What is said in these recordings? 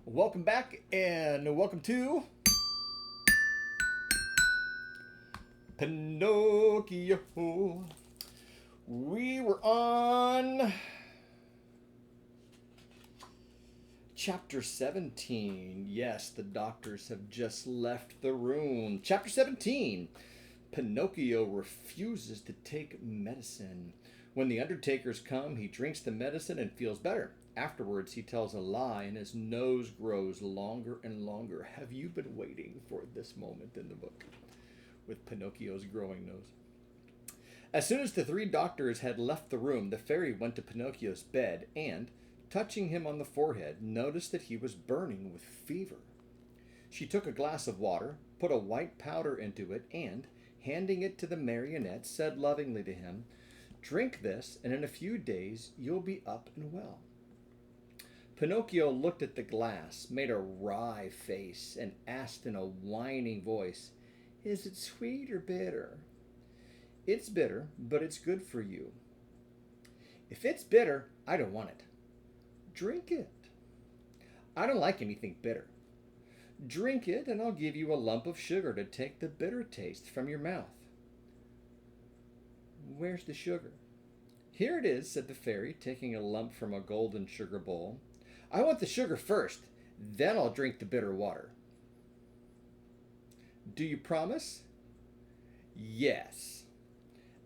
Welcome back and welcome to Pinocchio. We were on chapter 17. Yes, the doctors have just left the room. Chapter 17. Pinocchio refuses to take medicine. When the undertakers come, he drinks the medicine and feels better. Afterwards, he tells a lie and his nose grows longer and longer. Have you been waiting for this moment in the book with Pinocchio's growing nose? As soon as the three doctors had left the room, the fairy went to Pinocchio's bed and, touching him on the forehead, noticed that he was burning with fever. She took a glass of water, put a white powder into it, and, handing it to the marionette, said lovingly to him, "Drink this, and in a few days you'll be up and well." Pinocchio looked at the glass, made a wry face, and asked in a whining voice, "Is it sweet or bitter?" "It's bitter, but it's good for you." "If it's bitter, I don't want it." "Drink it." "I don't like anything bitter." "Drink it, and I'll give you a lump of sugar to take the bitter taste from your mouth." "Where's the sugar?" "Here it is," said the fairy, taking a lump from a golden sugar bowl. "I want the sugar first, then I'll drink the bitter water." "Do you promise?" "Yes."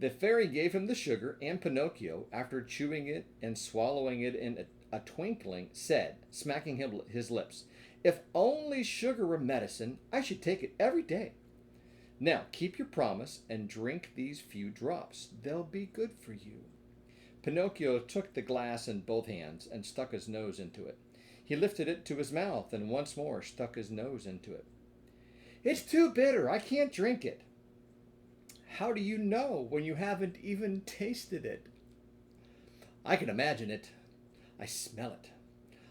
The fairy gave him the sugar, and Pinocchio, after chewing it and swallowing it in a twinkling, said, smacking his lips, "If only sugar were medicine, I should take it every day. Now keep your promise and drink these few drops. They'll be good for you." Pinocchio took the glass in both hands and stuck his nose into it. He lifted it to his mouth and once more stuck his nose into it. "It's too bitter. I can't drink it." "How do you know when you haven't even tasted it?" "I can imagine it. I smell it.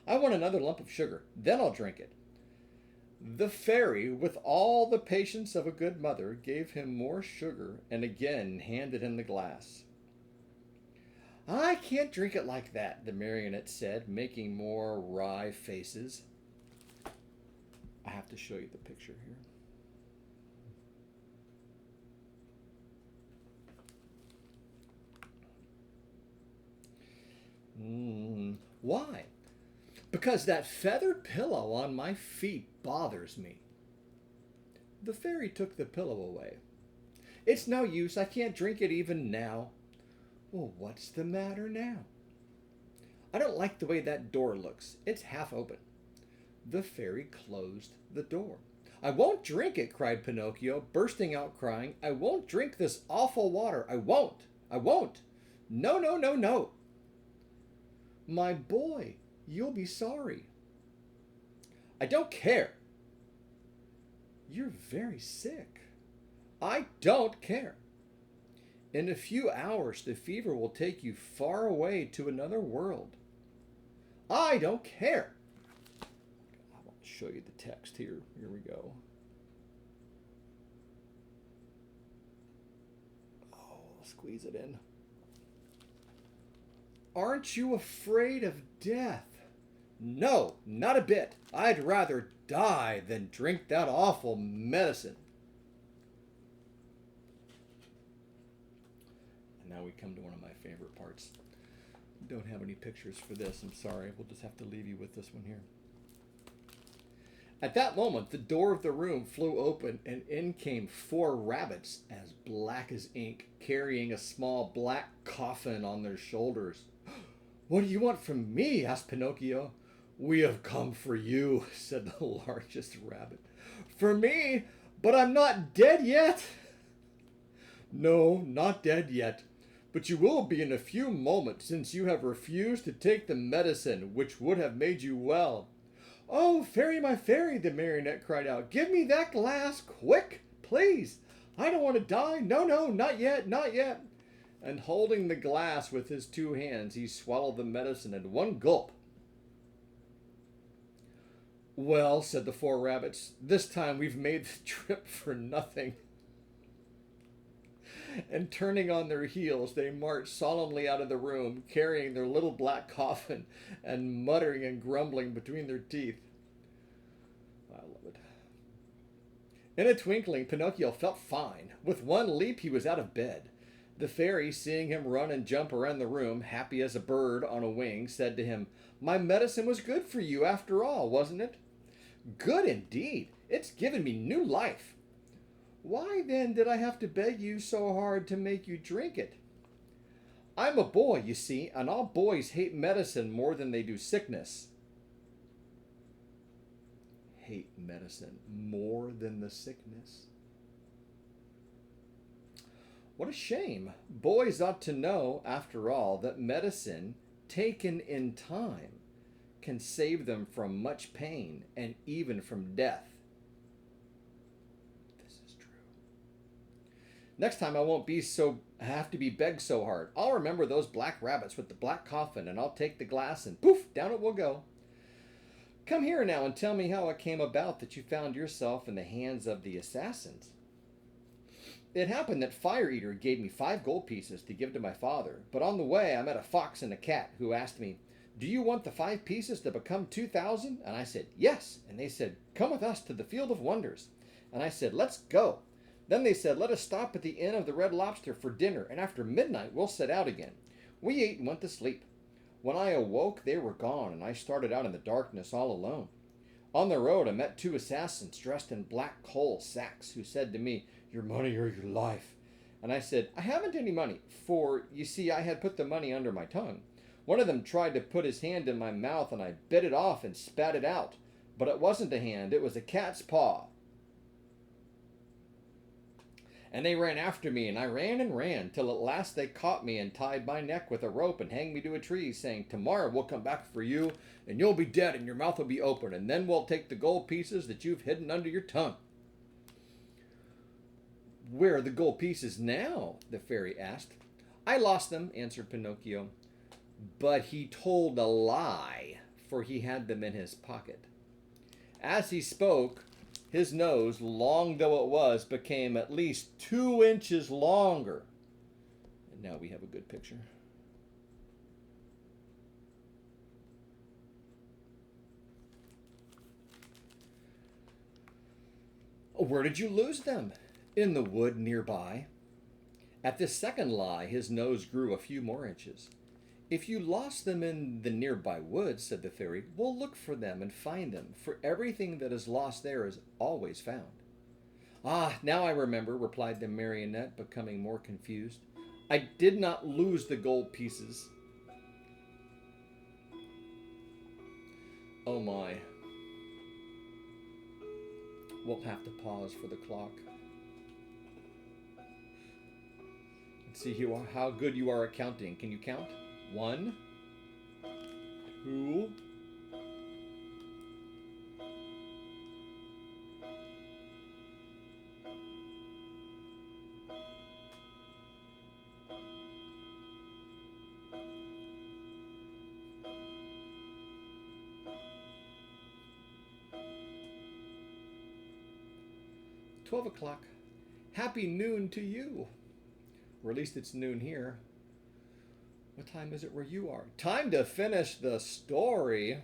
I want another lump of sugar. Then I'll drink it." The fairy, with all the patience of a good mother, gave him more sugar and again handed him the glass. "I can't drink it like that," the marionette said, making more wry faces. I have to show you the picture here. Why? "Because that feathered pillow on my feet bothers me." The fairy took the pillow away. "It's no use. I can't drink it even now." "Well, what's the matter now?" "I don't like the way that door looks. It's half open." The fairy closed the door. "I won't drink it," cried Pinocchio, bursting out crying. "I won't drink this awful water. I won't. I won't. No, no, no, no." "My boy, you'll be sorry." "I don't care." "You're very sick." "I don't care." "In a few hours the fever will take you far away to another world." "I don't care." I'll show you the text here. Here we go. Oh, squeeze it in. "Aren't you afraid of death?" "No, not a bit. I'd rather die than drink that awful medicine." And now we come to one of my favorite parts. Don't have any pictures for this. I'm sorry. We'll just have to leave you with this one here. At that moment, the door of the room flew open, and in came four rabbits, as black as ink, carrying a small black coffin on their shoulders. "What do you want from me?" asked Pinocchio. "We have come for you," said the largest rabbit. "For me? But I'm not dead yet." "No, not dead yet. But you will be in a few moments, since you have refused to take the medicine which would have made you well." "Oh, fairy, my fairy," the marionette cried out. "Give me that glass, quick, please. I don't want to die. No, no, not yet, not yet." And holding the glass with his two hands, he swallowed the medicine at one gulp. "Well," said the four rabbits, "this time we've made the trip for nothing." And turning on their heels, they marched solemnly out of the room, carrying their little black coffin and muttering and grumbling between their teeth. I love it. In a twinkling, Pinocchio felt fine. With one leap, he was out of bed. The fairy, seeing him run and jump around the room, happy as a bird on a wing, said to him, "My medicine was good for you after all, wasn't it?" "Good indeed. It's given me new life." "Why then did I have to beg you so hard to make you drink it?" "I'm a boy, you see, and all boys hate medicine more than they do sickness." Hate medicine more than the sickness. What a shame. Boys ought to know, after all, that medicine, taken in time, can save them from much pain and even from death. This is true. Next time I won't have to be begged so hard. I'll remember those black rabbits with the black coffin, and I'll take the glass and poof, down it will go. Come here now and tell me how it came about that you found yourself in the hands of the assassins. It happened that Fire Eater gave me 5 gold pieces to give to my father, but on the way I met a fox and a cat who asked me, "Do you want the 5 pieces to become 2,000? And I said, "Yes." And they said, "Come with us to the Field of Wonders." And I said, "Let's go." Then they said, "Let us stop at the Inn of the Red Lobster for dinner, and after midnight we'll set out again." We ate and went to sleep. When I awoke, they were gone, and I started out in the darkness all alone. On the road I met 2 assassins dressed in black coal sacks who said to me, "Your money or your life." And I said, "I haven't any money," for, you see, I had put the money under my tongue. One of them tried to put his hand in my mouth, and I bit it off and spat it out. But it wasn't a hand, it was a cat's paw. And they ran after me, and I ran and ran, till at last they caught me and tied my neck with a rope and hanged me to a tree, saying, "Tomorrow we'll come back for you, and you'll be dead and your mouth will be open, and then we'll take the gold pieces that you've hidden under your tongue." "Where are the gold pieces now?" the fairy asked. "I lost them," answered Pinocchio. But he told a lie, for he had them in his pocket. As he spoke, his nose, long though it was, became at least 2 inches longer. And now we have a good picture. "Where did you lose them?" "In the wood nearby." At this second lie, his nose grew a few more inches. "If you lost them in the nearby woods," said the fairy, "we'll look for them and find them, for everything that is lost there is always found." "Ah, now I remember," replied the marionette, becoming more confused. "I did not lose the gold pieces." Oh my. We'll have to pause for the clock. Let's see how good you are at counting. Can you count? 1, 2, 12 o'clock. Happy noon to you. Or at least it's noon here. What time is it where you are? Time to finish the story.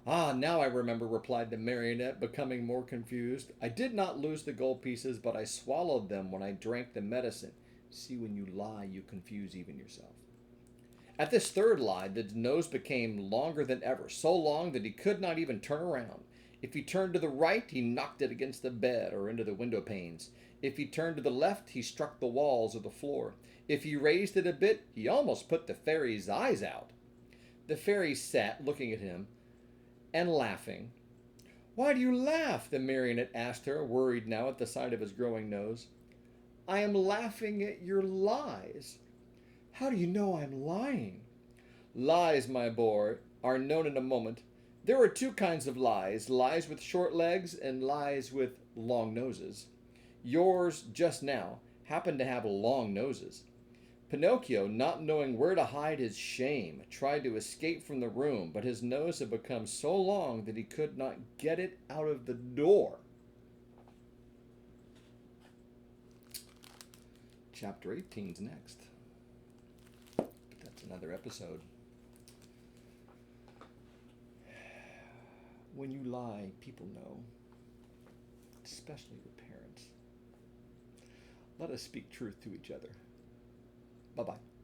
"Ah, now I remember," replied the marionette, becoming more confused. "I did not lose the gold pieces, but I swallowed them when I drank the medicine." See, when you lie, you confuse even yourself. At this third lie, the nose became longer than ever, so long that he could not even turn around. If he turned to the right, he knocked it against the bed or into the window panes. If he turned to the left, he struck the walls or the floor. If he raised it a bit, he almost put the fairy's eyes out. The fairy sat looking at him and laughing. "Why do you laugh?" the marionette asked her, worried now at the sight of his growing nose. "I am laughing at your lies." "How do you know I'm lying?" "Lies, my boy, are known in a moment. There are 2 kinds of lies, lies with short legs and lies with long noses. Yours, just now, happened to have long noses." Pinocchio, not knowing where to hide his shame, tried to escape from the room, but his nose had become so long that he could not get it out of the door. Chapter 18's next. But that's another episode. When you lie, people know, especially the parents. Let us speak truth to each other. Bye-bye.